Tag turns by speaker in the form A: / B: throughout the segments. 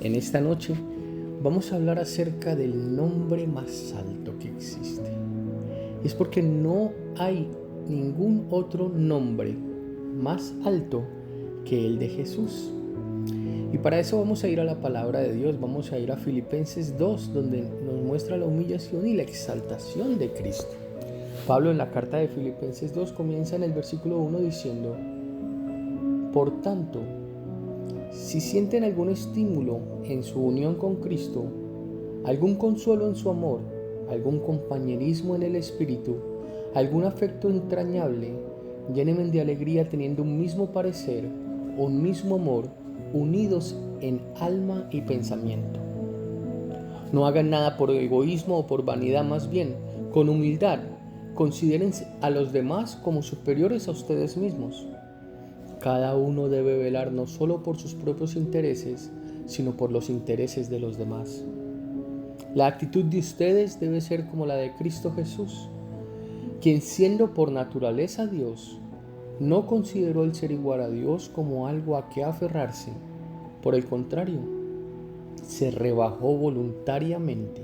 A: En esta noche vamos a hablar acerca del nombre más alto que existe. Es porque no hay ningún otro nombre más alto que el de Jesús. Y para eso vamos a ir a la palabra de Dios, vamos a ir a Filipenses 2, donde nos muestra la humillación y la exaltación de Cristo. Pablo en la carta de Filipenses 2 comienza en el versículo 1 diciendo: por tanto, si sienten algún estímulo en su unión con Cristo, algún consuelo en su amor, algún compañerismo en el Espíritu, algún afecto entrañable, llénenme de alegría teniendo un mismo parecer, un mismo amor, unidos en alma y pensamiento. No hagan nada por egoísmo o por vanidad, más bien, con humildad, consideren a los demás como superiores a ustedes mismos. Cada uno debe velar no solo por sus propios intereses, sino por los intereses de los demás. La actitud de ustedes debe ser como la de Cristo Jesús, quien siendo por naturaleza Dios, no consideró el ser igual a Dios como algo a que aferrarse. Por el contrario, se rebajó voluntariamente,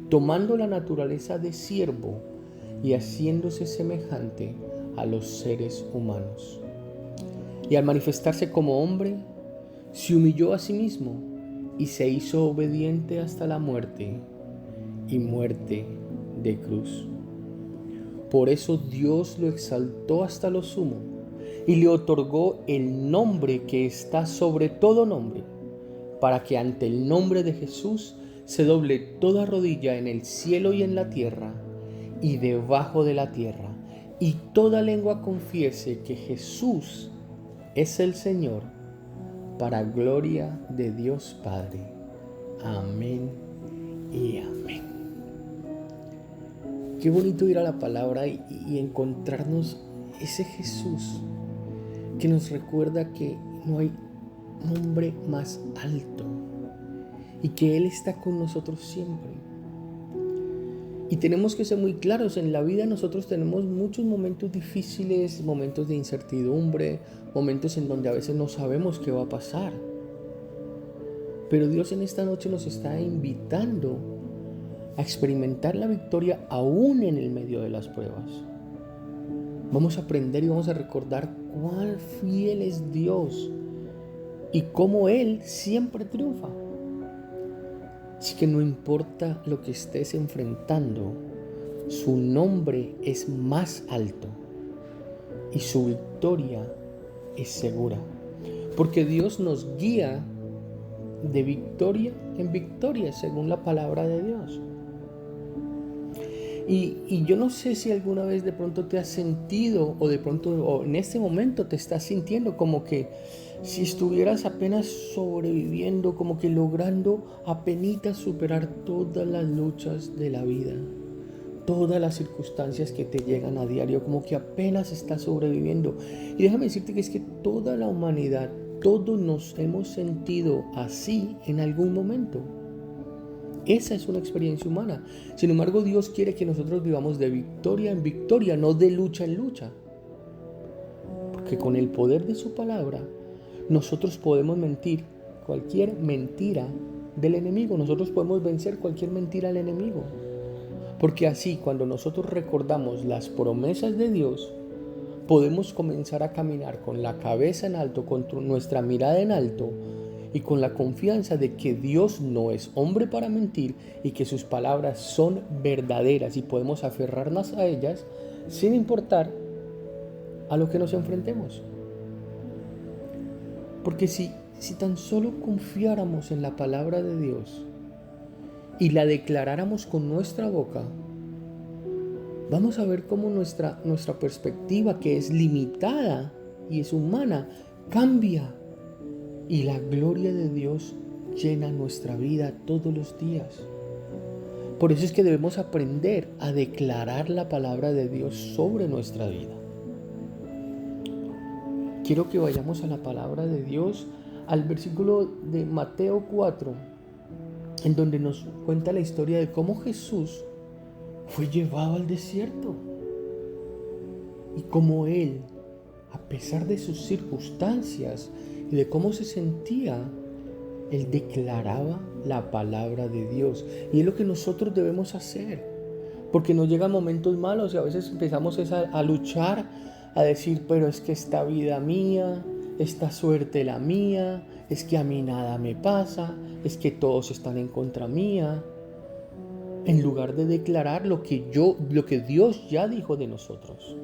A: tomando la naturaleza de siervo y haciéndose semejante a los seres humanos. Y al manifestarse como hombre, se humilló a sí mismo y se hizo obediente hasta la muerte y muerte de cruz. Por eso Dios lo exaltó hasta lo sumo y le otorgó el nombre que está sobre todo nombre, para que ante el nombre de Jesús se doble toda rodilla en el cielo y en la tierra y debajo de la tierra, y toda lengua confiese que Jesús es el Señor, para gloria de Dios Padre. Amén y amén. Qué bonito ir a la palabra y encontrarnos ese Jesús que nos recuerda que no hay nombre más alto y que Él está con nosotros siempre. Y tenemos que ser muy claros, en la vida nosotros tenemos muchos momentos difíciles, momentos de incertidumbre, momentos en donde a veces no sabemos qué va a pasar. Pero Dios en esta noche nos está invitando a experimentar la victoria aún en el medio de las pruebas. Vamos a aprender y vamos a recordar cuán fiel es Dios y cómo Él siempre triunfa. Así que no importa lo que estés enfrentando, su nombre es más alto y su victoria es segura. Porque Dios nos guía de victoria en victoria según la palabra de Dios. Y yo no sé si alguna vez de pronto te has sentido o en este momento te estás sintiendo como que si estuvieras apenas sobreviviendo, como que logrando apenas superar todas las luchas de la vida, todas las circunstancias que te llegan a diario, como que apenas estás sobreviviendo. Y déjame decirte que es que toda la humanidad, todos nos hemos sentido así en algún momento. Esa es una experiencia humana. Sin embargo, Dios quiere que nosotros vivamos de victoria en victoria, no de lucha en lucha. Porque con el poder de su palabra, nosotros podemos mentir cualquier mentira del enemigo. Nosotros podemos vencer cualquier mentira del enemigo. Porque así, cuando nosotros recordamos las promesas de Dios, podemos comenzar a caminar con la cabeza en alto, con nuestra mirada en alto, y con la confianza de que Dios no es hombre para mentir y que sus palabras son verdaderas y podemos aferrarnos a ellas sin importar a lo que nos enfrentemos. Porque si tan solo confiáramos en la palabra de Dios y la declaráramos con nuestra boca, vamos a ver cómo nuestra perspectiva, que es limitada y es humana, cambia. Y la gloria de Dios llena nuestra vida todos los días. Por eso es que debemos aprender a declarar la palabra de Dios sobre nuestra vida. Quiero que vayamos a la palabra de Dios, al versículo de Mateo 4, en donde nos cuenta la historia de cómo Jesús fue llevado al desierto. Y cómo Él, a pesar de sus circunstancias y de cómo se sentía, Él declaraba la palabra de Dios. Y es lo que nosotros debemos hacer. Porque nos llegan momentos malos y a veces empezamos a luchar, a decir, pero es que esta vida mía, esta suerte la mía, es que a mí nada me pasa, es que todos están en contra mía. En lugar de declarar lo que Dios ya dijo de nosotros.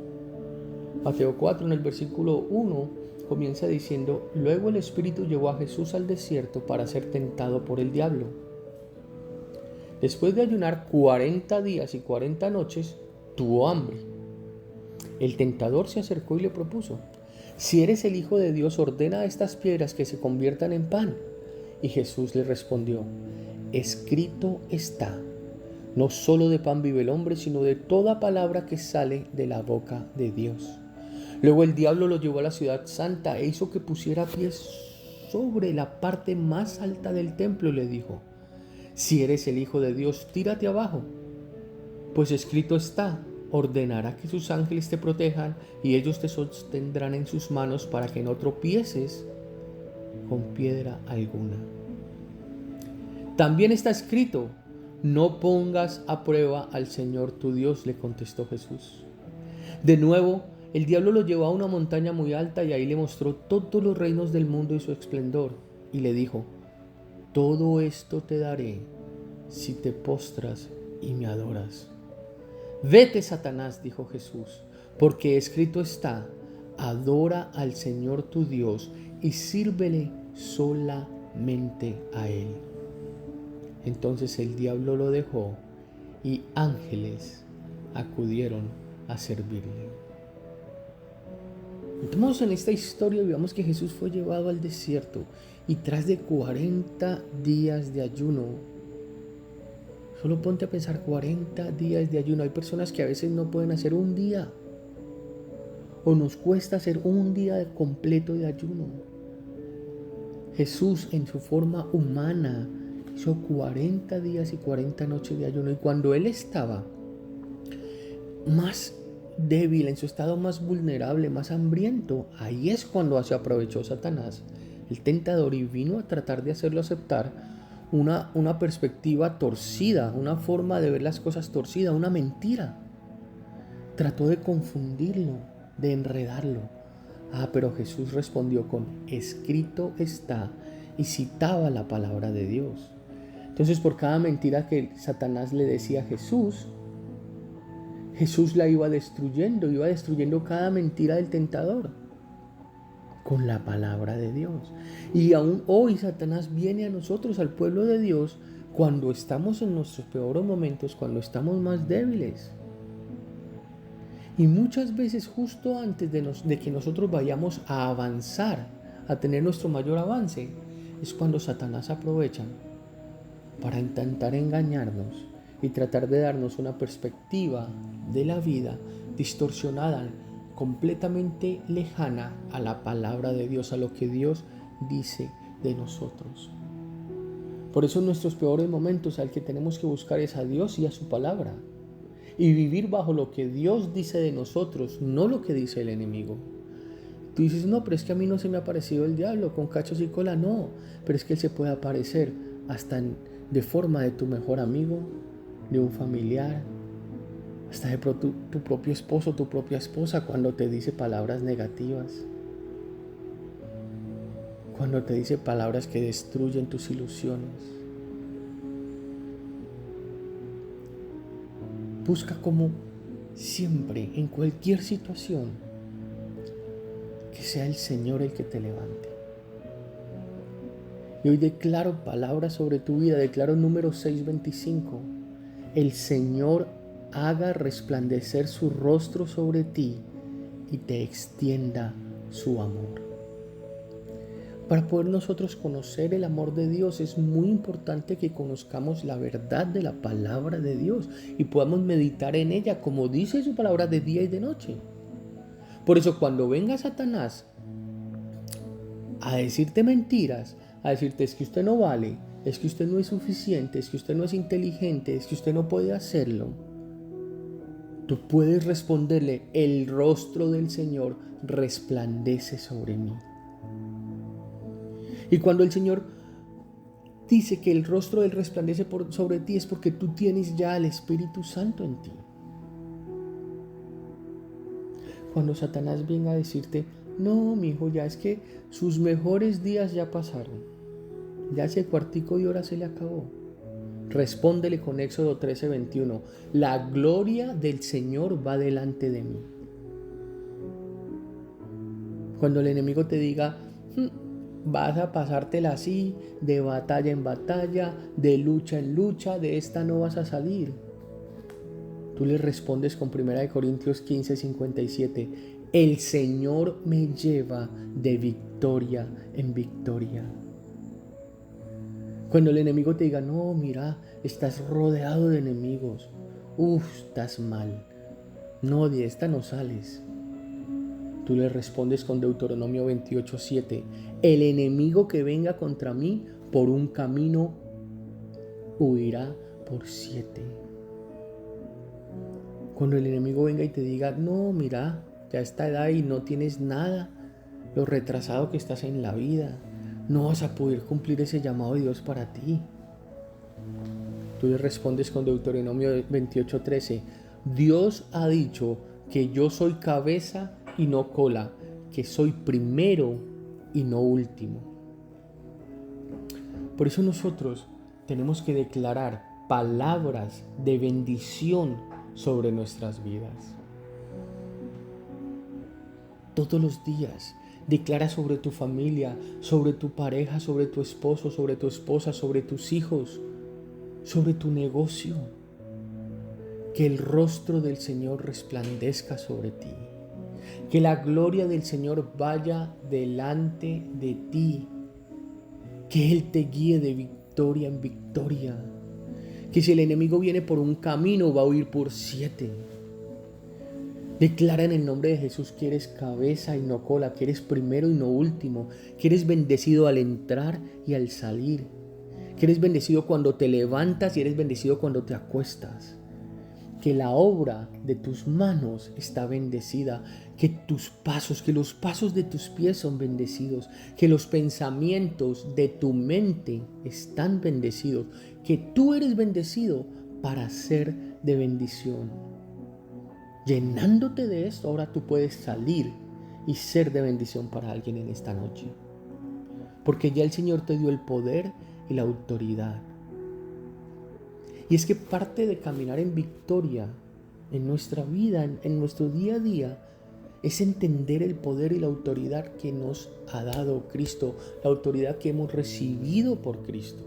A: Mateo 4 en el versículo 1 comienza diciendo, luego el Espíritu llevó a Jesús al desierto para ser tentado por el diablo. Después de ayunar 40 días y 40 noches, tuvo hambre. El tentador se acercó y le propuso, si eres el Hijo de Dios, ordena a estas piedras que se conviertan en pan. Y Jesús le respondió, escrito está, no solo de pan vive el hombre, sino de toda palabra que sale de la boca de Dios. Luego el diablo lo llevó a la ciudad santa e hizo que pusiera pies sobre la parte más alta del templo y le dijo, si eres el Hijo de Dios, tírate abajo, pues escrito está, ordenará que sus ángeles te protejan y ellos te sostendrán en sus manos para que no tropieces con piedra alguna. También está escrito, no pongas a prueba al Señor tu Dios, le contestó Jesús. De nuevo, el diablo lo llevó a una montaña muy alta y ahí le mostró todos los reinos del mundo y su esplendor. Y le dijo, todo esto te daré si te postras y me adoras. Vete, Satanás, dijo Jesús, porque escrito está, adora al Señor tu Dios y sírvele solamente a Él. Entonces el diablo lo dejó y ángeles acudieron a servirle. Entonces en esta historia vemos que Jesús fue llevado al desierto y tras de 40 días de ayuno, solo ponte a pensar 40 días de ayuno, hay personas que a veces no pueden hacer un día o nos cuesta hacer un día completo de ayuno. Jesús en su forma humana hizo 40 días y 40 noches de ayuno y cuando Él estaba más débil, en su estado más vulnerable, más hambriento, ahí es cuando se aprovechó Satanás, el tentador, y vino a tratar de hacerlo aceptar una perspectiva torcida, una forma de ver las cosas torcida, una mentira. Trató de confundirlo, de enredarlo. Pero Jesús respondió con escrito está y citaba la palabra de Dios. Entonces por cada mentira que Satanás le decía a Jesús, Jesús la iba destruyendo cada mentira del tentador con la palabra de Dios. Y aún hoy Satanás viene a nosotros, al pueblo de Dios, cuando estamos en nuestros peores momentos, cuando estamos más débiles. Y muchas veces justo antes de que nosotros vayamos a avanzar, a tener nuestro mayor avance, es cuando Satanás aprovecha para intentar engañarnos y tratar de darnos una perspectiva de la vida distorsionada, completamente lejana a la palabra de Dios, a lo que Dios dice de nosotros. Por eso en nuestros peores momentos al que tenemos que buscar es a Dios y a su palabra y vivir bajo lo que Dios dice de nosotros, no lo que dice el enemigo. Tú dices, no, pero es que a mí no se me ha aparecido el diablo con cachos y cola. No, pero es que él se puede aparecer hasta de forma de tu mejor amigo, de un familiar, hasta de tu propio esposo, tu propia esposa, cuando te dice palabras negativas, cuando te dice palabras que destruyen tus ilusiones. Busca como siempre, en cualquier situación, que sea el Señor el que te levante. Y hoy declaro palabras sobre tu vida, declaro Números 6:25. El Señor haga resplandecer su rostro sobre ti y te extienda su amor. Para poder nosotros conocer el amor de Dios es muy importante que conozcamos la verdad de la palabra de Dios y podamos meditar en ella como dice su palabra de día y de noche. Por eso cuando venga Satanás a decirte mentiras, a decirte es que usted no vale, es que usted no es suficiente, es que usted no es inteligente, es que usted no puede hacerlo, tú puedes responderle, el rostro del Señor resplandece sobre mí. Y cuando el Señor dice que el rostro de Él resplandece sobre ti, es porque tú tienes ya el Espíritu Santo en ti. Cuando Satanás venga a decirte, no, mi hijo, ya es que sus mejores días ya pasaron, ya ese cuartico de hora se le acabó, respóndele con Éxodo 13:21, la gloria del Señor va delante de mí. Cuando el enemigo te diga, vas a pasártela así, de batalla en batalla, de lucha en lucha, de esta no vas a salir, tú le respondes con 1 Corintios 15:57, el Señor me lleva de victoria en victoria. Cuando el enemigo te diga, no, mira, estás rodeado de enemigos, estás mal, no, de esta no sales, tú le respondes con Deuteronomio 28:7, el enemigo que venga contra mí por un camino huirá por 7. Cuando el enemigo venga y te diga, no, mira, ya a esta edad y no tienes nada, lo retrasado que estás en la vida, no vas a poder cumplir ese llamado de Dios para ti, tú le respondes con Deuteronomio 28:13, Dios ha dicho que yo soy cabeza y no cola, que soy primero y no último. Por eso nosotros tenemos que declarar palabras de bendición sobre nuestras vidas. Todos los días declara sobre tu familia, sobre tu pareja, sobre tu esposo, sobre tu esposa, sobre tus hijos, sobre tu negocio. Que el rostro del Señor resplandezca sobre ti. Que la gloria del Señor vaya delante de ti. Que Él te guíe de victoria en victoria. Que si el enemigo viene por un camino, va a huir por 7. Declara en el nombre de Jesús que eres cabeza y no cola, que eres primero y no último, que eres bendecido al entrar y al salir, que eres bendecido cuando te levantas y eres bendecido cuando te acuestas. Que la obra de tus manos está bendecida, que los pasos de tus pies son bendecidos, que los pensamientos de tu mente están bendecidos, que tú eres bendecido para ser de bendición. Llenándote de esto, ahora tú puedes salir y ser de bendición para alguien en esta noche, porque ya el Señor te dio el poder y la autoridad. Y es que parte de caminar en victoria en nuestra vida, en nuestro día a día, es entender el poder y la autoridad que nos ha dado Cristo, la autoridad que hemos recibido por Cristo.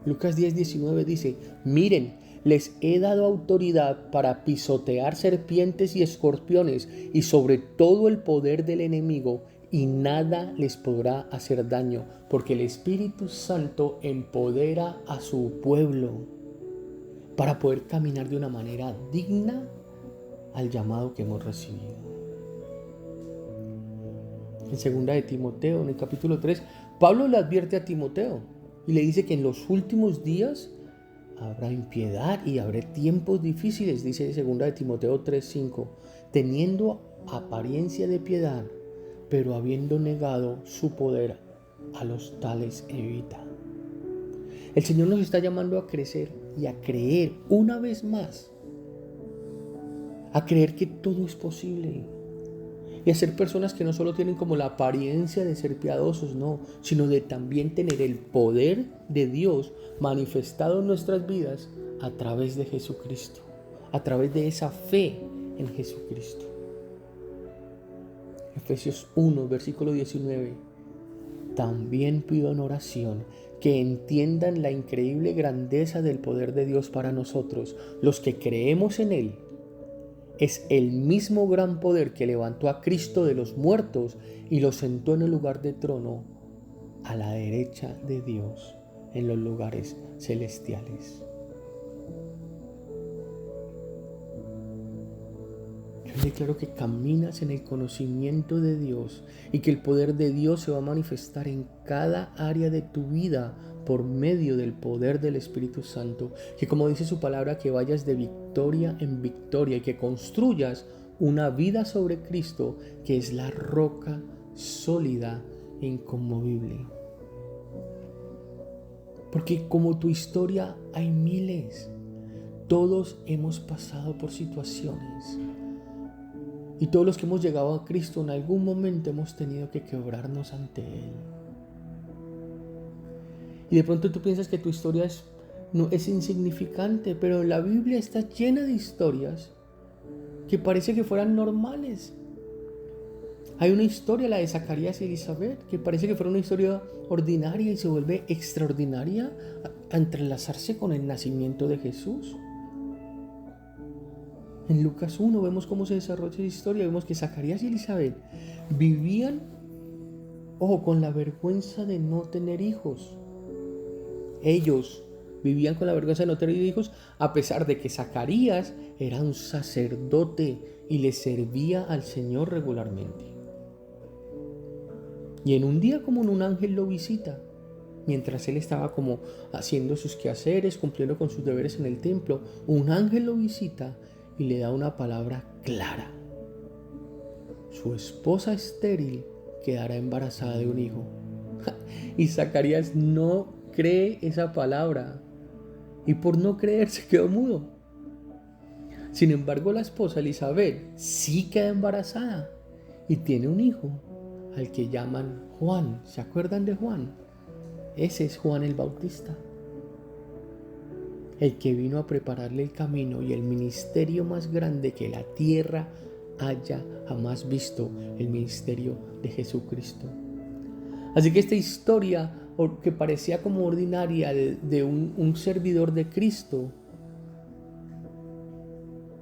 A: Lucas 10:19 dice, miren, les he dado autoridad para pisotear serpientes y escorpiones y sobre todo el poder del enemigo, y nada les podrá hacer daño, porque el Espíritu Santo empodera a su pueblo para poder caminar de una manera digna al llamado que hemos recibido. En 2 de Timoteo, en el capítulo 3, Pablo le advierte a Timoteo y le dice que en los últimos días habrá impiedad y habrá tiempos difíciles, dice 2 de Timoteo 3:5, teniendo apariencia de piedad, pero habiendo negado su poder, a los tales evita. El Señor nos está llamando a crecer y a creer una vez más, a creer que todo es posible y a ser personas que no solo tienen como la apariencia de ser piadosos, no, sino de también tener el poder de Dios manifestado en nuestras vidas a través de Jesucristo, a través de esa fe en Jesucristo. Efesios 1, versículo 19. También pido en oración que entiendan la increíble grandeza del poder de Dios para nosotros, los que creemos en Él. Es el mismo gran poder que levantó a Cristo de los muertos y lo sentó en el lugar de trono a la derecha de Dios en los lugares celestiales. Yo declaro que caminas en el conocimiento de Dios y que el poder de Dios se va a manifestar en cada área de tu vida por medio del poder del Espíritu Santo. Que como dice su palabra, que vayas de victoria en victoria y que construyas una vida sobre Cristo, que es la roca sólida e inconmovible. Porque como tu historia hay miles. Todos hemos pasado por situaciones. Y todos los que hemos llegado a Cristo en algún momento hemos tenido que quebrarnos ante Él. Y de pronto tú piensas que tu historia es insignificante, pero la Biblia está llena de historias que parece que fueran normales. Hay una historia, la de Zacarías y Elizabeth, que parece que fuera una historia ordinaria y se vuelve extraordinaria a entrelazarse con el nacimiento de Jesús. En Lucas 1 vemos cómo se desarrolla esa historia. Vemos que Zacarías y Elizabeth vivían, con la vergüenza de no tener hijos. Ellos vivían con la vergüenza de no tener hijos, a pesar de que Zacarías era un sacerdote y le servía al Señor regularmente. Y en un día como un ángel lo visita, mientras él estaba como haciendo sus quehaceres, cumpliendo con sus deberes en el templo. Un ángel lo visita y le da una palabra clara: su esposa estéril quedará embarazada de un hijo. Y Zacarías no cree esa palabra, y por no creer se quedó mudo. Sin embargo, la esposa Elizabeth sí queda embarazada y tiene un hijo al que llaman Juan. ¿Se acuerdan de Juan? Ese es Juan el Bautista, el que vino a prepararle el camino y el ministerio más grande que la tierra haya jamás visto, el ministerio de Jesucristo. Así que esta historia, que parecía como ordinaria de un servidor de Cristo,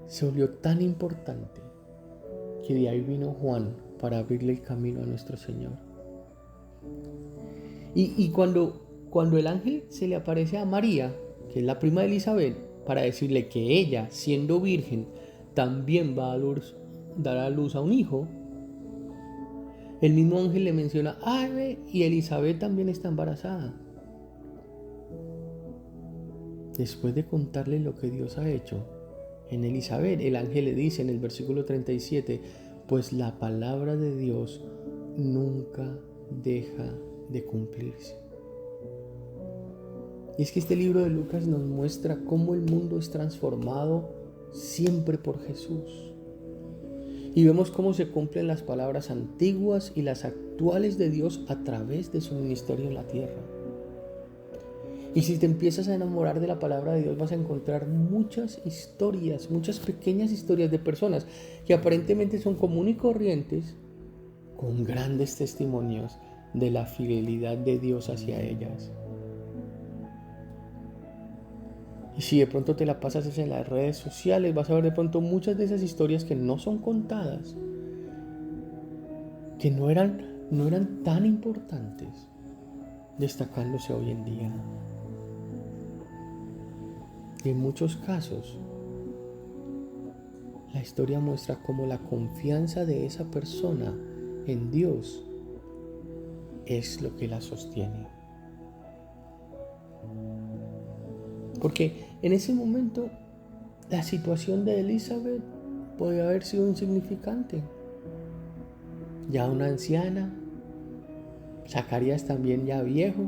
A: se volvió tan importante que de ahí vino Juan para abrirle el camino a nuestro Señor. Y cuando el ángel se le aparece a María, que es la prima de Elizabeth, para decirle que ella, siendo virgen, también va a dar a luz a un hijo, el mismo ángel le menciona: y Elizabeth también está embarazada. Después de contarle lo que Dios ha hecho en Elizabeth, el ángel le dice en el versículo 37: pues la palabra de Dios nunca deja de cumplirse. Y es que este libro de Lucas nos muestra cómo el mundo es transformado siempre por Jesús. Y vemos cómo se cumplen las palabras antiguas y las actuales de Dios a través de su ministerio en la tierra. Y si te empiezas a enamorar de la palabra de Dios, vas a encontrar muchas historias, muchas pequeñas historias de personas que aparentemente son comunes y corrientes, con grandes testimonios de la fidelidad de Dios hacia ellas. Y si de pronto te la pasas en las redes sociales, vas a ver de pronto muchas de esas historias que no son contadas, que no eran tan importantes, destacándose hoy en día. Y en muchos casos, la historia muestra cómo la confianza de esa persona en Dios es lo que la sostiene. Porque en ese momento la situación de Elizabeth puede haber sido insignificante. Ya una anciana, Zacarías también ya viejo,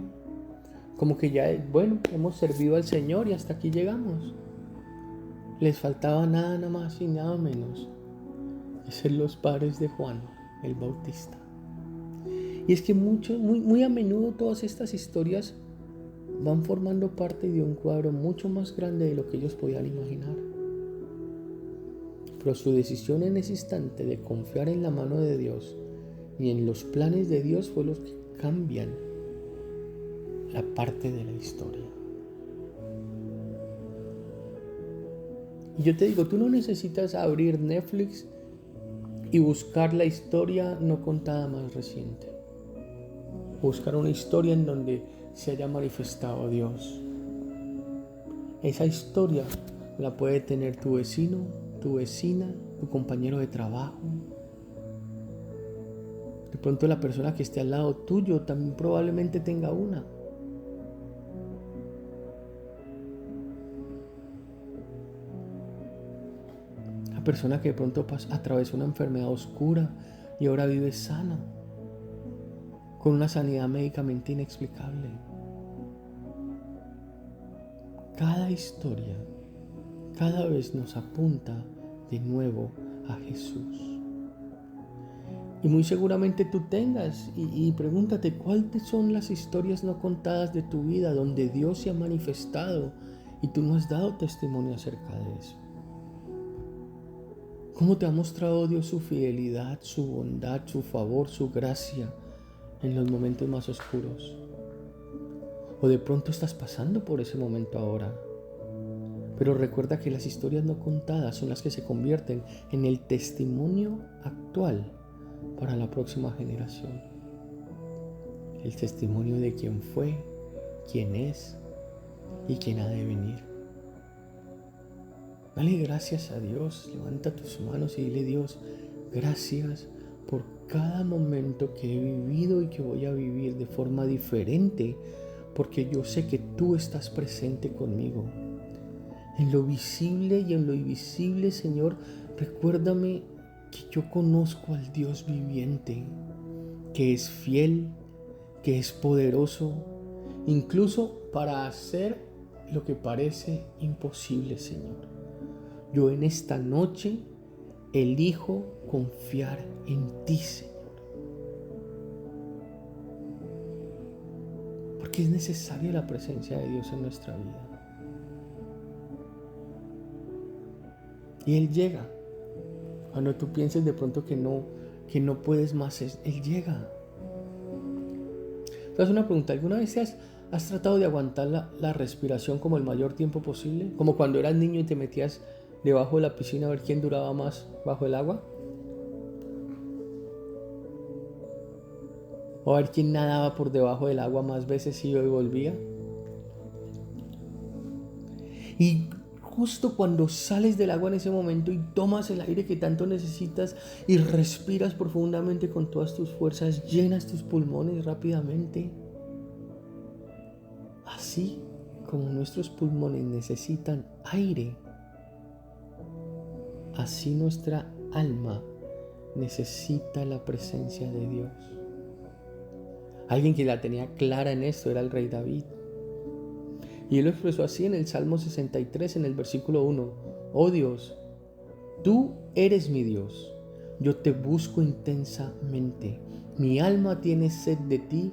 A: como que ya, hemos servido al Señor y hasta aquí llegamos. Les faltaba nada más y nada menos de ser los padres de Juan el Bautista. Y es que muy a menudo todas estas historias van formando parte de un cuadro mucho más grande de lo que ellos podían imaginar. Pero su decisión en ese instante de confiar en la mano de Dios y en los planes de Dios fue los que cambian la parte de la historia. Y yo te digo, tú no necesitas abrir Netflix y buscar la historia no contada más reciente. Buscar una historia en donde se haya manifestado Dios. Esa historia la puede tener tu vecino, tu vecina, tu compañero de trabajo. De pronto la persona que esté al lado tuyo también probablemente tenga una. La persona que de pronto atravesó una enfermedad oscura y ahora vive sana, con una sanidad médicamente inexplicable. cada historia cada vez nos apunta de nuevo a Jesús. Y muy seguramente tú tengas y pregúntate cuáles son las historias no contadas de tu vida donde Dios se ha manifestado y tú no has dado testimonio acerca de eso. ¿Cómo te ha mostrado Dios su fidelidad, su bondad, su favor, su gracia en los momentos más oscuros? O de pronto estás pasando por ese momento ahora. Pero recuerda que las historias no contadas son las que se convierten en el testimonio actual para la próxima generación. El testimonio de quién fue, quién es y quién ha de venir. Dale gracias a Dios, levanta tus manos y dile: Dios, gracias por cada momento que he vivido y que voy a vivir de forma diferente, porque yo sé que tú estás presente conmigo. En lo visible y en lo invisible, Señor, recuérdame que yo conozco al Dios viviente, que es fiel, que es poderoso, incluso para hacer lo que parece imposible, Señor. Yo en esta noche elijo confiar en ti, Señor. Porque es necesaria la presencia de Dios en nuestra vida. Y Él llega. Cuando tú pienses de pronto que no puedes más, Él llega. Te hago una pregunta: ¿alguna vez has tratado de aguantar la respiración como el mayor tiempo posible? Como cuando eras niño y te metías debajo de la piscina a ver quién duraba más bajo el agua. O a ver quién nadaba por debajo del agua más veces y hoy volvía. Y justo cuando sales del agua en ese momento y tomas el aire que tanto necesitas y respiras profundamente con todas tus fuerzas, llenas tus pulmones rápidamente. Así como nuestros pulmones necesitan aire, así nuestra alma necesita la presencia de Dios. Alguien que la tenía clara en esto era el rey David. Y él lo expresó así en el Salmo 63, en el versículo 1. Oh Dios, tú eres mi Dios. Yo te busco intensamente. Mi alma tiene sed de ti.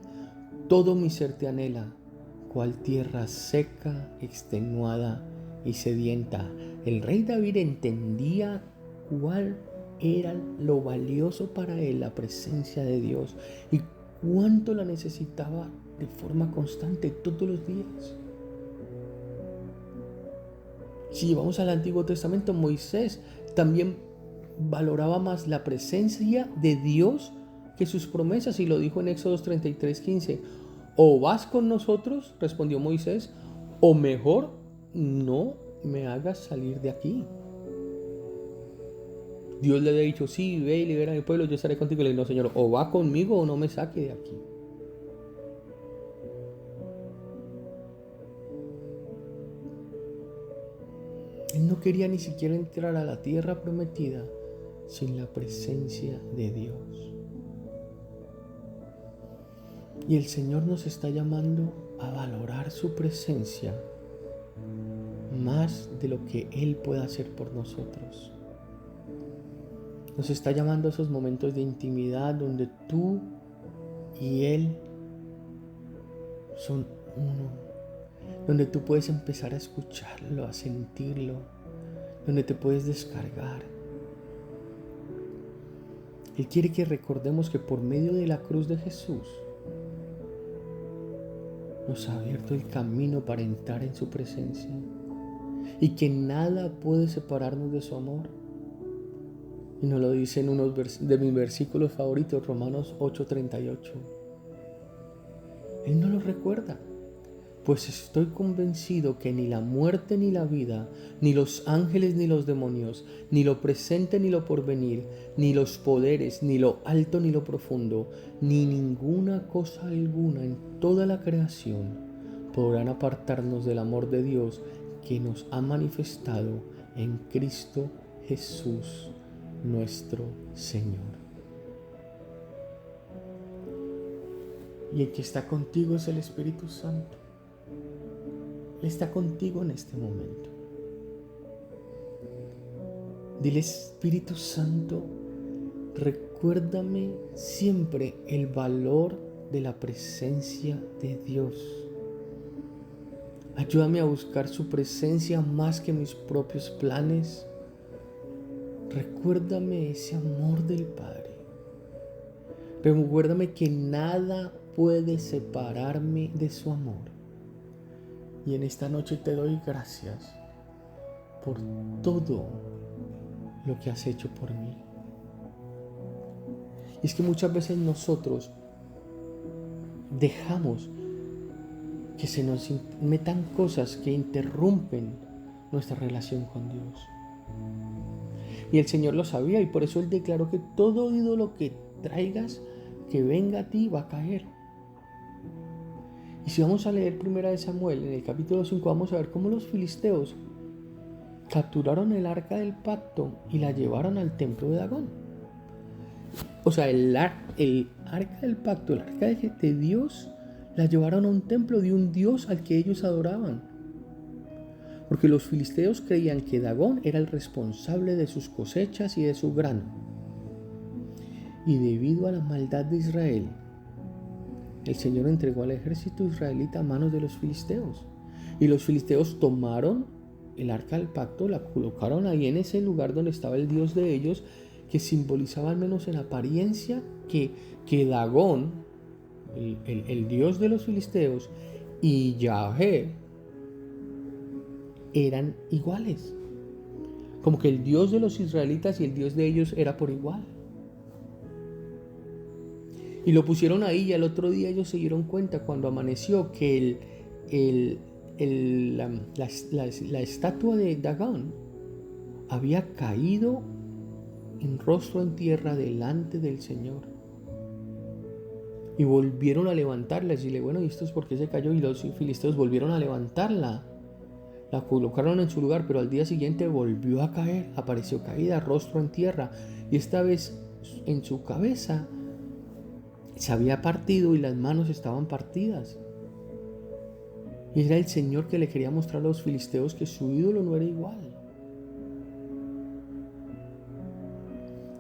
A: Todo mi ser te anhela. Cual tierra seca, extenuada y sedienta. El rey David entendía cuál era lo valioso para él la presencia de Dios y cuánto la necesitaba de forma constante todos los días. Si vamos al Antiguo Testamento, Moisés también valoraba más la presencia de Dios que sus promesas, y lo dijo en Éxodo 33:15. O vas con nosotros, respondió Moisés, o mejor no me hagas salir de aquí. Dios le había dicho: sí, ve y libera a mi pueblo, yo estaré contigo. Y le dijo: no, Señor, o va conmigo o no me saque de aquí. Él no quería ni siquiera entrar a la tierra prometida sin la presencia de Dios. Y el Señor nos está llamando a valorar su presencia más de lo que Él pueda hacer por nosotros. Nos está llamando a esos momentos de intimidad donde tú y Él son uno, donde tú puedes empezar a escucharlo, a sentirlo, donde te puedes descargar. Él quiere que recordemos que por medio de la cruz de Jesús nos ha abierto el camino para entrar en su presencia y que nada puede separarnos de su amor. Y nos lo dice en uno de mis versículos favoritos, Romanos 8:38. Él no lo recuerda. Pues estoy convencido que ni la muerte ni la vida, ni los ángeles ni los demonios, ni lo presente ni lo porvenir, ni los poderes, ni lo alto ni lo profundo, ni ninguna cosa alguna en toda la creación podrán apartarnos del amor de Dios que nos ha manifestado en Cristo Jesús, nuestro Señor. Y el que está contigo es el Espíritu Santo. Él está contigo en este momento. Dile: Espíritu Santo, recuérdame siempre el valor de la presencia de Dios. Ayúdame a buscar su presencia más que mis propios planes. Recuérdame ese amor del Padre. Recuérdame que nada puede separarme de su amor. Y en esta noche te doy gracias por todo lo que has hecho por mí. Y es que muchas veces nosotros dejamos que se nos metan cosas que interrumpen nuestra relación con Dios. Y el Señor lo sabía, y por eso Él declaró que todo ídolo que traigas, que venga a ti, va a caer. Y si vamos a leer 1 Samuel, en el capítulo 5, vamos a ver cómo los filisteos capturaron el arca del pacto y la llevaron al templo de Dagón. O sea, el arca del pacto, el arca de Dios, la llevaron a un templo de un Dios al que ellos adoraban. Porque los filisteos creían que Dagón era el responsable de sus cosechas y de su grano. Y debido a la maldad de Israel, el Señor entregó al ejército israelita a manos de los filisteos. Y los filisteos tomaron el arca del pacto, la colocaron ahí en ese lugar donde estaba el Dios de ellos, que simbolizaba, al menos en apariencia, que Dagón, el Dios de los filisteos, y Yahvé eran iguales. Como que el Dios de los israelitas y el Dios de ellos era por igual. Y lo pusieron ahí, y al otro día ellos se dieron cuenta, cuando amaneció, que la estatua de Dagón había caído en rostro en tierra delante del Señor. Y volvieron a levantarla. Y decirle: bueno, ¿y esto es por qué se cayó? Y los filisteos volvieron a levantarla. La colocaron en su lugar, pero al día siguiente volvió a caer. Apareció caída, rostro en tierra. Y esta vez en su cabeza se había partido y las manos estaban partidas. Y era el Señor que le quería mostrar a los filisteos que su ídolo no era igual.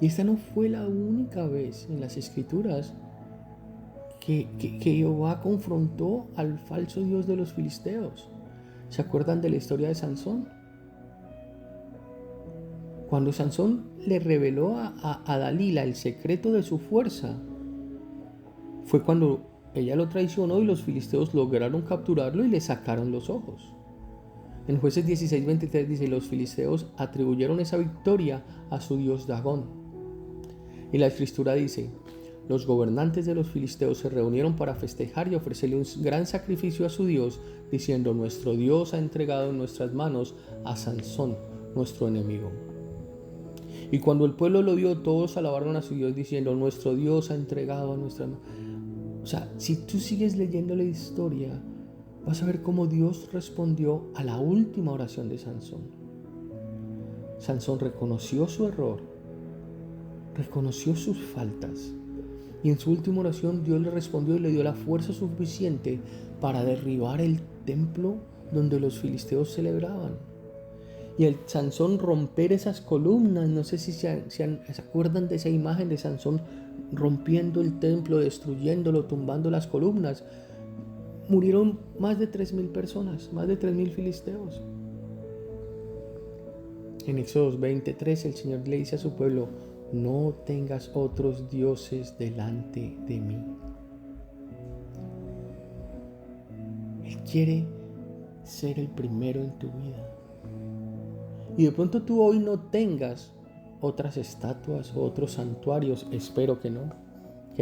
A: Y esta no fue la única vez en las Escrituras que Jehová confrontó al falso Dios de los filisteos. ¿Se acuerdan de la historia de Sansón? Cuando Sansón le reveló a Dalila el secreto de su fuerza, fue cuando ella lo traicionó y los filisteos lograron capturarlo y le sacaron los ojos. En Jueces 16:23 dice: los filisteos atribuyeron esa victoria a su dios Dagón. Y la Escritura dice: los gobernantes de los filisteos se reunieron para festejar y ofrecerle un gran sacrificio a su Dios, diciendo: nuestro Dios ha entregado en nuestras manos a Sansón, nuestro enemigo. Y cuando el pueblo lo vio, todos alabaron a su Dios, diciendo: nuestro Dios ha entregado a nuestras manos. O sea, si tú sigues leyendo la historia, vas a ver cómo Dios respondió a la última oración de Sansón. Sansón reconoció su error, reconoció sus faltas, y en su última oración Dios le respondió y le dio la fuerza suficiente para derribar el templo donde los filisteos celebraban. Y el Sansón romper esas columnas, no sé si se acuerdan de esa imagen de Sansón rompiendo el templo, destruyéndolo, tumbando las columnas. Murieron más de 3,000 personas, más de 3,000 filisteos. En Éxodo 20:3 el Señor le dice a su pueblo: no tengas otros dioses delante de mí. Él quiere ser el primero en tu vida. Y de pronto tú hoy no tengas otras estatuas o otros santuarios, espero que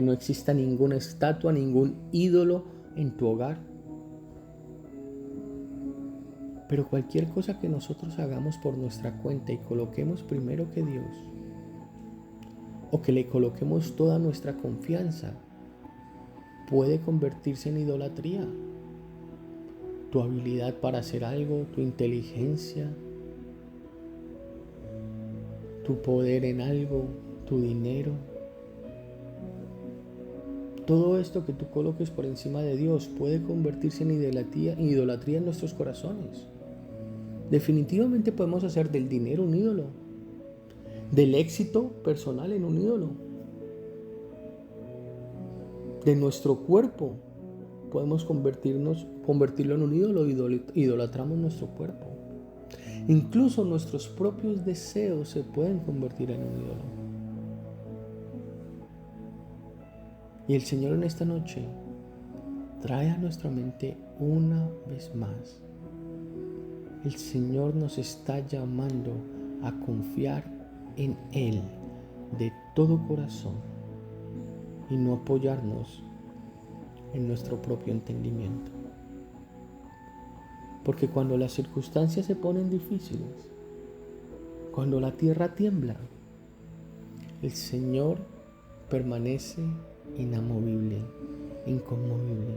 A: no exista ninguna estatua, ningún ídolo en tu hogar. Pero cualquier cosa que nosotros hagamos por nuestra cuenta y coloquemos primero que Dios, o que le coloquemos toda nuestra confianza, puede convertirse en idolatría. Tu habilidad para hacer algo, tu inteligencia, tu poder en algo, tu dinero. Todo esto que tú coloques por encima de Dios puede convertirse en idolatría en nuestros corazones. Definitivamente podemos hacer del dinero un ídolo, del éxito personal en un ídolo, de nuestro cuerpo podemos convertirlo en un ídolo, idolatramos nuestro cuerpo. Incluso nuestros propios deseos se pueden convertir en un ídolo. Y el Señor en esta noche trae a nuestra mente una vez más. El Señor nos está llamando a confiar en Él de todo corazón y no apoyarnos en nuestro propio entendimiento. Porque cuando las circunstancias se ponen difíciles, cuando la tierra tiembla, el Señor permanece inamovible, inconmovible.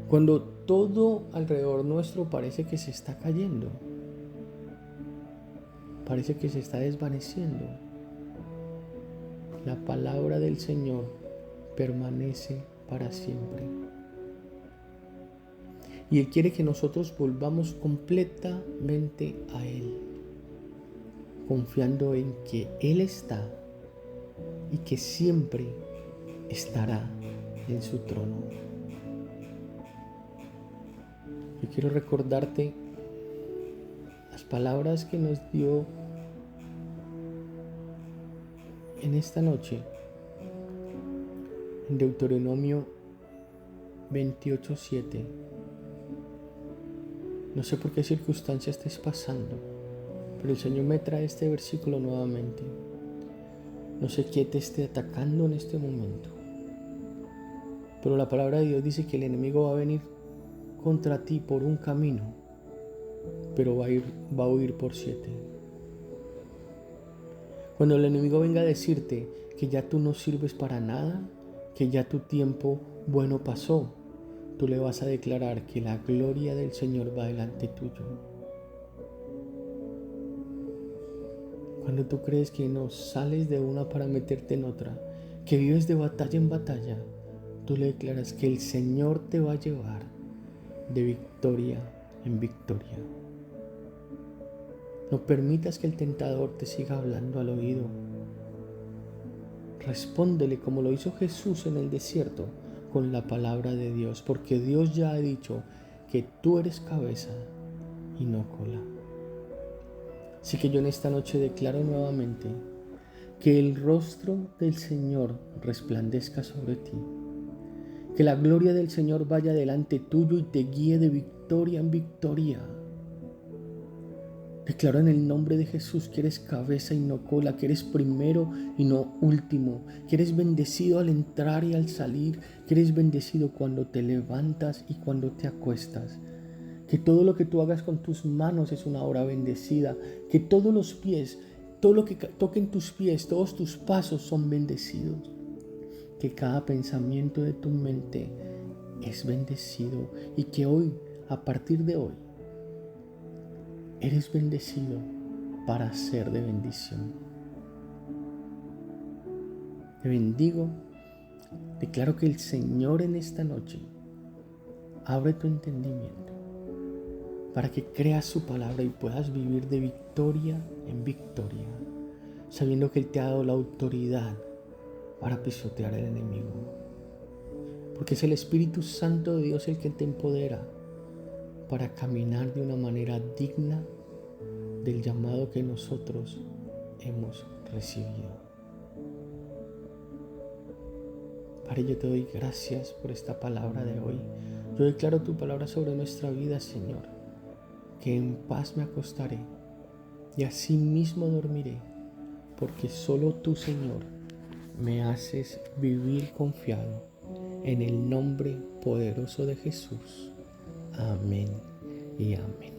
A: Cuando todo alrededor nuestro parece que se está cayendo, parece que se está desvaneciendo, la palabra del Señor permanece para siempre. Y Él quiere que nosotros volvamos completamente a Él, confiando en que Él está y que siempre estará en su trono. Yo quiero recordarte las palabras que nos dio en esta noche en Deuteronomio 28:7. No sé por qué circunstancia estés pasando, pero el Señor me trae este versículo nuevamente. No sé qué te esté atacando en este momento, pero la palabra de Dios dice que el enemigo va a venir contra ti por un camino, pero va a huir por 7. Cuando el enemigo venga a decirte que ya tú no sirves para nada, que ya tu tiempo bueno pasó, tú le vas a declarar que la gloria del Señor va delante tuyo. Cuando tú crees que no sales de una para meterte en otra, que vives de batalla en batalla, tú le declaras que el Señor te va a llevar de victoria en victoria. No permitas que el tentador te siga hablando al oído. Respóndele como lo hizo Jesús en el desierto con la palabra de Dios, porque Dios ya ha dicho que tú eres cabeza y no cola. Así que yo en esta noche declaro nuevamente que el rostro del Señor resplandezca sobre ti, que la gloria del Señor vaya delante tuyo y te guíe de victoria en victoria. Declaro en el nombre de Jesús que eres cabeza y no cola, que eres primero y no último, que eres bendecido al entrar y al salir, que eres bendecido cuando te levantas y cuando te acuestas, que todo lo que tú hagas con tus manos es una obra bendecida, que todos los pies, todo lo que toquen tus pies, todos tus pasos son bendecidos, que cada pensamiento de tu mente es bendecido y que hoy, a partir de hoy, eres bendecido para ser de bendición. Te bendigo. Declaro que el Señor en esta noche abre tu entendimiento para que creas su palabra y puedas vivir de victoria en victoria, sabiendo que Él te ha dado la autoridad para pisotear al enemigo. Porque es el Espíritu Santo de Dios el que te empodera para caminar de una manera digna del llamado que nosotros hemos recibido. Padre, yo te doy gracias por esta palabra de hoy. Yo declaro tu palabra sobre nuestra vida, Señor, que en paz me acostaré y así mismo dormiré, porque solo tú, Señor, me haces vivir confiado. En el nombre poderoso de Jesús. Amén y amén.